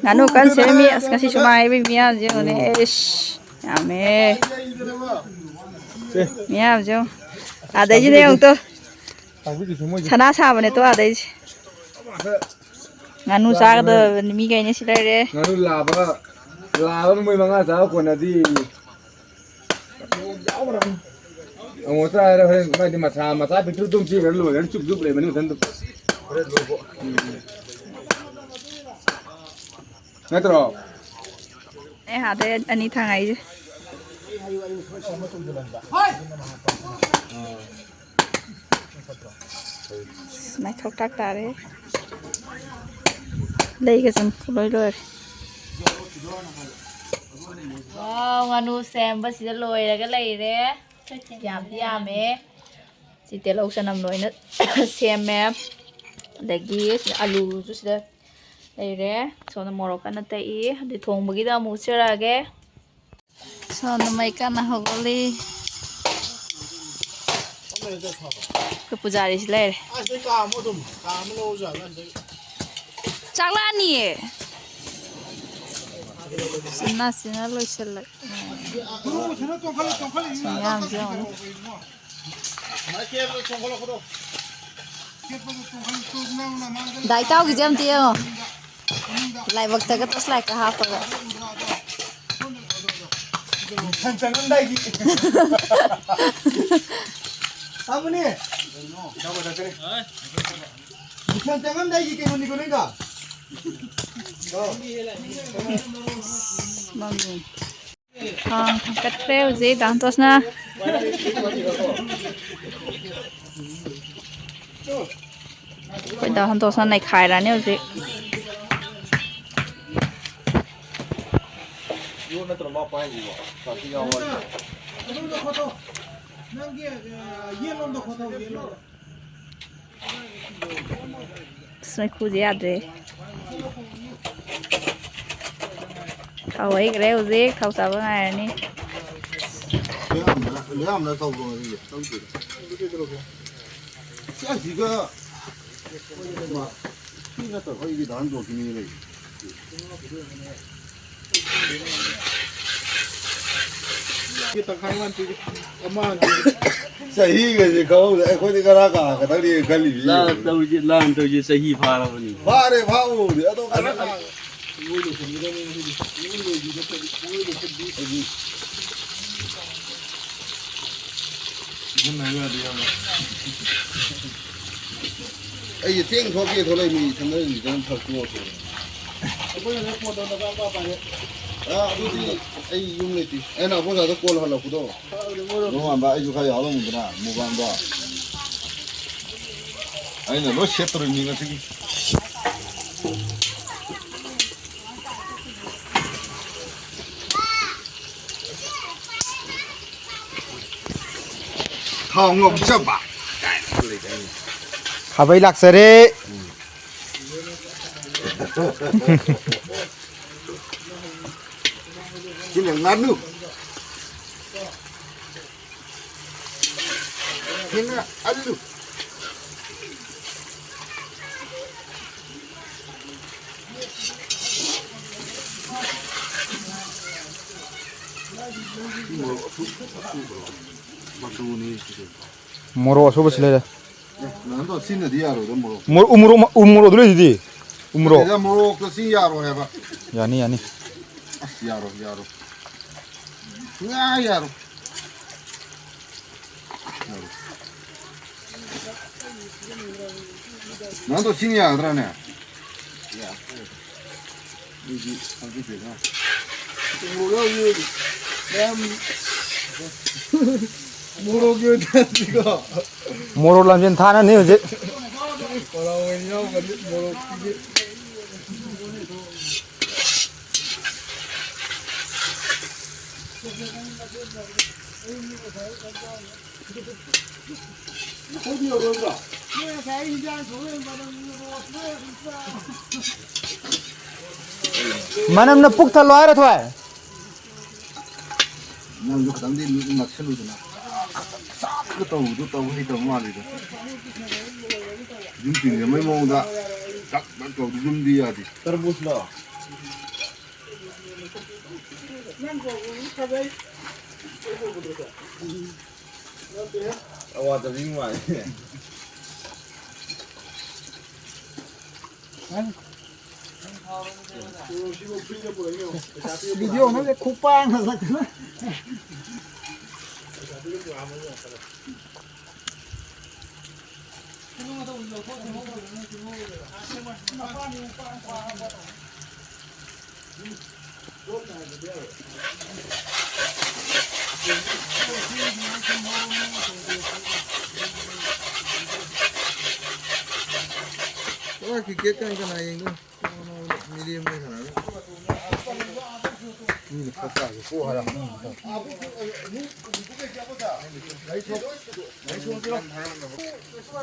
nganu kan semi kasi sumai bi mia je ne ish ame mia je ada je ne to sana sa bane to ada je nganu sa da mi ga ne silare nganu laba muy manga sa ko na di ông ta ra hay mai đi mà bị trúng trúng chi cái lùi nó chụp giúp lại mình thân được nghe rồi e ha de ani thang ai je mai thok tak ta re lấy cái gì lôi lôi wow nganu xem bớt xí lôi là cái này đấy giảm ấy chỉ tiền lâu sang năm rồi nữa xem em để ghi alu chút xíu đây đấy sau đó moro cái nó tây để thùng bagi dah mua chơi ra cái sau đó mấy cái nó học đi cái pujari xí lấy chắc là nè Sina lôi xe lại nhang chứ đại tao cái gì tiêu lại vật tới cái tốt lại cả hộp rồi chẳng ăn đây gì sao mà nè chẳng ăn đây gì cái này cái này mami cắt treo gì đang tốt na bây giờ hắn tốt này khai ra nhiều gì Sai khu gì à đấy khâu ấy cái đâu gì khâu sao cái này nè làm nó tàu rồi gì tàu gì cái gì cơ mà khi nó tàu hay bị đàn rồi cái này cái tàu khai man thì mà sahih cái gì câu đấy coi thì cái ra cả tàu đi cái gì làm tàu gì sahih phá ra vậy phá đấy phá u thì tàu cái ra ai tiếng thôi kia thôi lại mình thằng ấy mình đang thọc chuột rồi đúng thì ai dùng này thì ai nào có giờ tôi call họ là cũng đâu đúng không bạn ai dùng khai áo lông cái nào mua vàng đó ai là nó xếp rồi mình cái gì thao ngọc chấp bạc खाबाय लाक्सारे cái này ngắn luôn cái này ăn luôn moro so basile 난도 신의 디아로 좀 뭐로 umuro dulu di umuro 내가 뭐로 그 신야로 해봐 yani 야로 야로 난도 신이야 그러네 야 이게 어디 되나 뭐야 이거 뭐로 교대가 moro lamjen thana ne je 뭐라고 했냐고 뭐로 이게 어디요 그러더라 manam na puk thalo ara thwa 난 이거 당대 막 셀로잖아 싹그 떠우도 떠우 해도 말이다 윤빈이 뭐 먹다 딱 맞죠 좀 뒤야지 तरबूज 와 저기 뭐 아니야 video में से खूब पाएंगे लगता है 와 기계 까니까 나 이거 미디엄 하나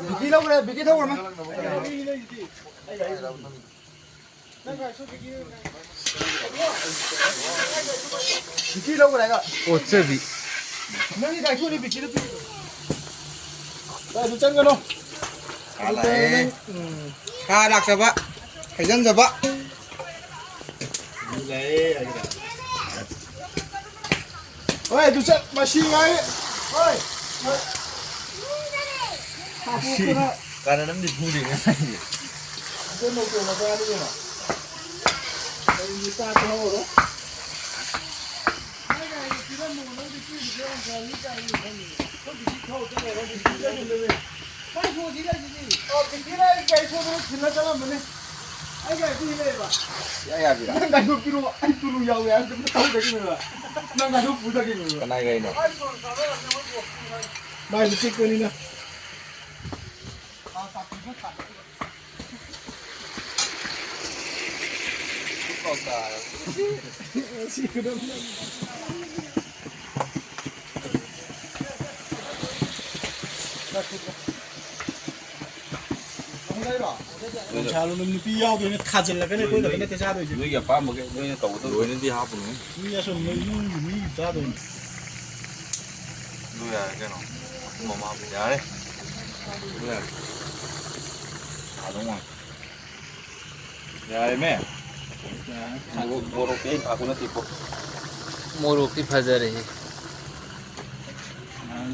बिकी लोग रहे बिकी लोग में बिकी लोग रहेगा ओचबी नहीं गाइस नहीं बिकी लोग तो चल करो 카 락사바 회전 잡아 ओए दूसरा मशीन आई ओए 가는 놈들 부리네 이제 뭐 좀 먹어야 되나 이제 다 들어오러 야야비라 난가 높이로 안쪽으로 야외 안쪽으로 타고 다니는 난가 높이 다니는 나이가 있노 나 이제 거니나 차로 놈이 비야도 가질라 그네 거기다 근데 자도 이제 너희가 밥 먹게 너희는 또 어떤 너희는 뒤 하부는 이야서 놈이 자도 누야 걔노 뭐마 야래 누야 아동아 야이매 모로 게임 하고는 tipo मोरों की फजर है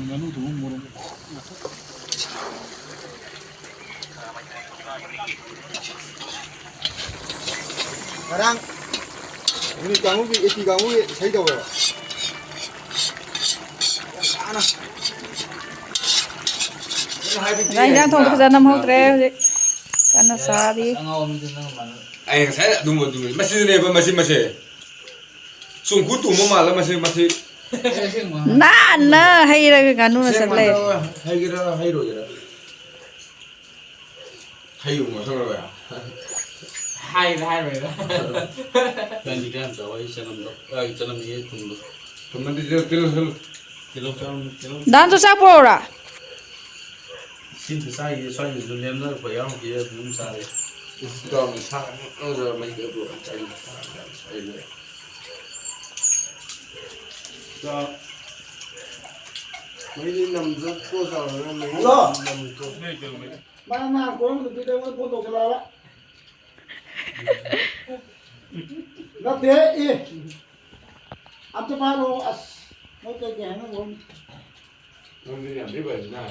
나는 도 모르 나랑 우리 강욱이 애기 강욱이 사이다 보여 Đây đang thùng bây giờ năm hộp rêu gì. Căn là xa đi. ai sai đúng rồi masih này masih sung kutu mau malah masih Nà nè hay là cái canu nó sạc lệ. hay cái đó hay rồi vậy hay dùng mà sao rồi à hai rồi đó kan dikan tahu jangan lo jangan dia tunggu teman dia terus kilo kilo Dan tu sao pro ra? xin sai gì xoay mình đem nó phải áo kia cũng sai Rồi mình sao nó giờ mình được rồi chạy rồi cho mấy đi nằm rất cô sao mấy Alo. nằm cô mà có một cái đâu có tổ cho đó nó thế y ăn cho ba lô nó cái nó nó đi làm cái bệnh này